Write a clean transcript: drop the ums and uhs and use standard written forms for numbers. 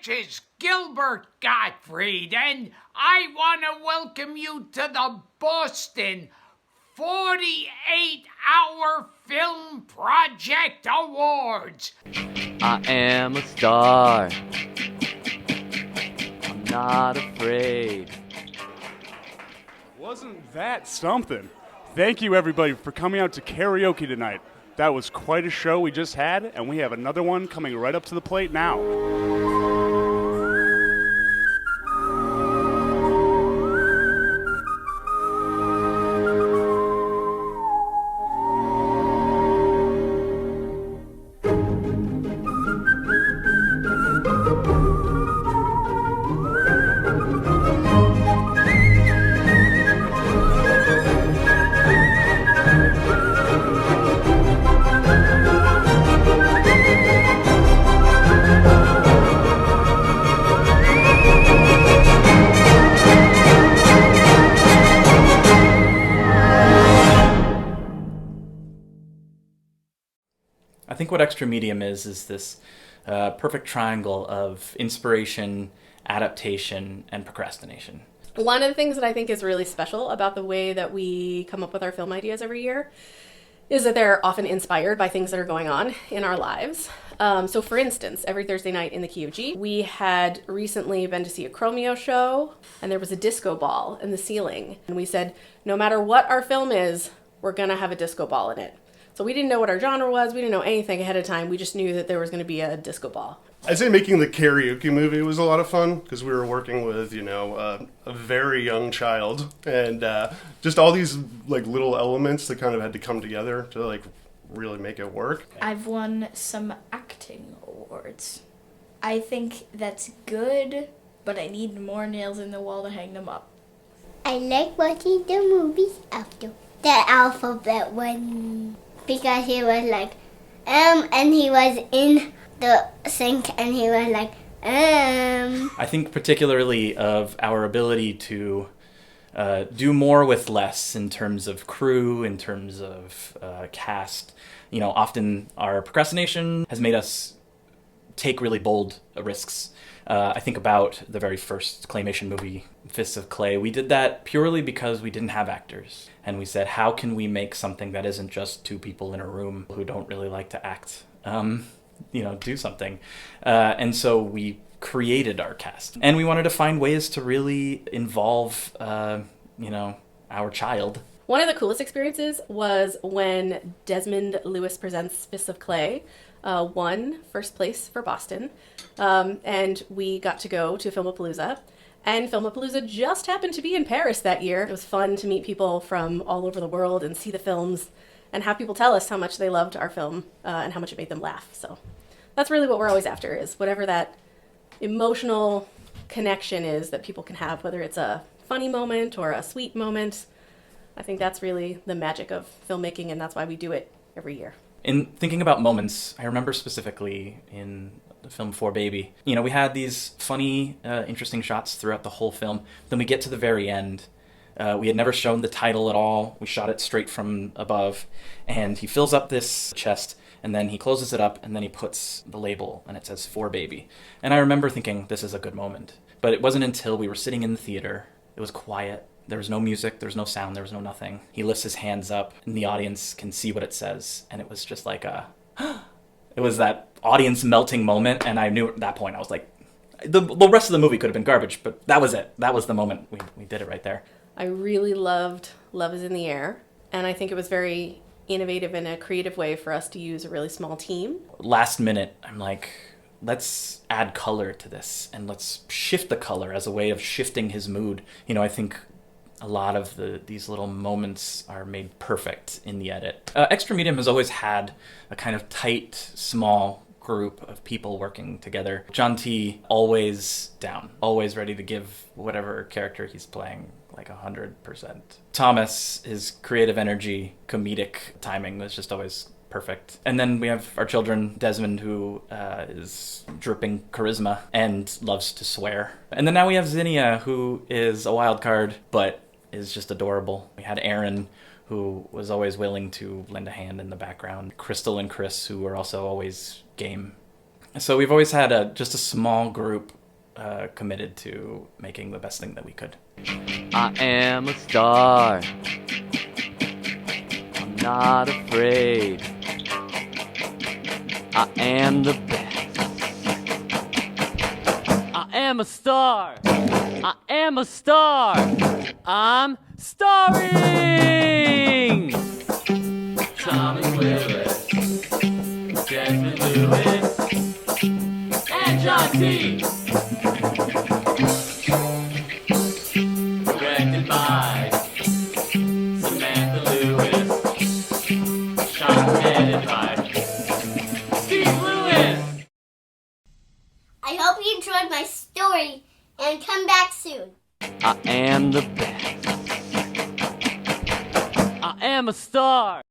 This is Gilbert Gottfried, and I want to welcome you to the Boston 48-Hour Film Project Awards. I am a star. I'm not afraid. Wasn't that something? Thank you, everybody, for coming out to karaoke tonight. That was quite a show we just had, and we have another one coming right up to the plate now. I think what Extra Medium is this perfect triangle of inspiration, adaptation, and procrastination. One of the things that I think is really special about the way that we come up with our film ideas every year is that they're often inspired by things that are going on in our lives. So for instance, every Thursday night in the Key of G, we had recently been to see a Chromeo show, and there was a disco ball in the ceiling. And we said, no matter what our film is, we're gonna have a disco ball in it. So we didn't know what our genre was, we didn't know anything ahead of time, we just knew that there was going to be a disco ball. I'd say making the karaoke movie was a lot of fun, because we were working with, a very young child, and just all these little elements that kind of had to come together to really make it work. I've won some acting awards. I think that's good, but I need more nails in the wall to hang them up. I like watching the movies after the alphabet one. Because he was like, and he was in the sink and he was like, I think particularly of our ability to do more with less in terms of crew, in terms of cast. Often our procrastination has made us take really bold risks. I think about the very first claymation movie, Fists of Clay. We did that purely because we didn't have actors. And we said, how can we make something that isn't just two people in a room who don't really like to act, do something. And so we created our cast. And we wanted to find ways to really involve, our child. One of the coolest experiences was when Desmond Lewis Presents Fists of Clay won first place for Boston. And we got to go to Filmapalooza. And Filmapalooza just happened to be in Paris that year. It was fun to meet people from all over the world and see the films and have people tell us how much they loved our film and how much it made them laugh. So that's really what we're always after, is whatever that emotional connection is that people can have, whether it's a funny moment or a sweet moment. I think that's really the magic of filmmaking, and that's why we do it every year. In thinking about moments, I remember specifically in the film For Baby, we had these funny, interesting shots throughout the whole film. Then we get to the very end. We had never shown the title at all. We shot it straight from above. And he fills up this chest, and then he closes it up, and then he puts the label, and it says For Baby. And I remember thinking, this is a good moment. But it wasn't until we were sitting in the theater, it was quiet. There was no music, there was no sound, there was no nothing. He lifts his hands up, and the audience can see what it says. And it was just like it was that audience melting moment, and I knew at that point, I was like, the rest of the movie could have been garbage, but that was it. That was the moment. We did it right there. I really loved Love is in the Air, and I think it was very innovative and a creative way for us to use a really small team. Last minute, I'm like, let's add color to this, and let's shift the color as a way of shifting his mood. I think a lot of these little moments are made perfect in the edit. Extra Medium has always had a kind of tight, small group of people working together. John T. always down, always ready to give whatever character he's playing 100%. Thomas, his creative energy, comedic timing was just always perfect. And then we have our children, Desmond, who is dripping charisma and loves to swear. And then now we have Zinnia, who is a wild card, but is just adorable. We had Aaron, who was always willing to lend a hand in the background. Crystal and Chris, who were also always game. So we've always had just a small group committed to making the best thing that we could. I am a star. I'm not afraid. I am the best. I am a star. I am a star. I'm starring. Thomas Willis, Desmond Lewis, and John T. Directed by Samantha Lewis. Shot and edited by Steve Lewis. I hope you enjoyed my story and come back soon. I am the best. I am a star.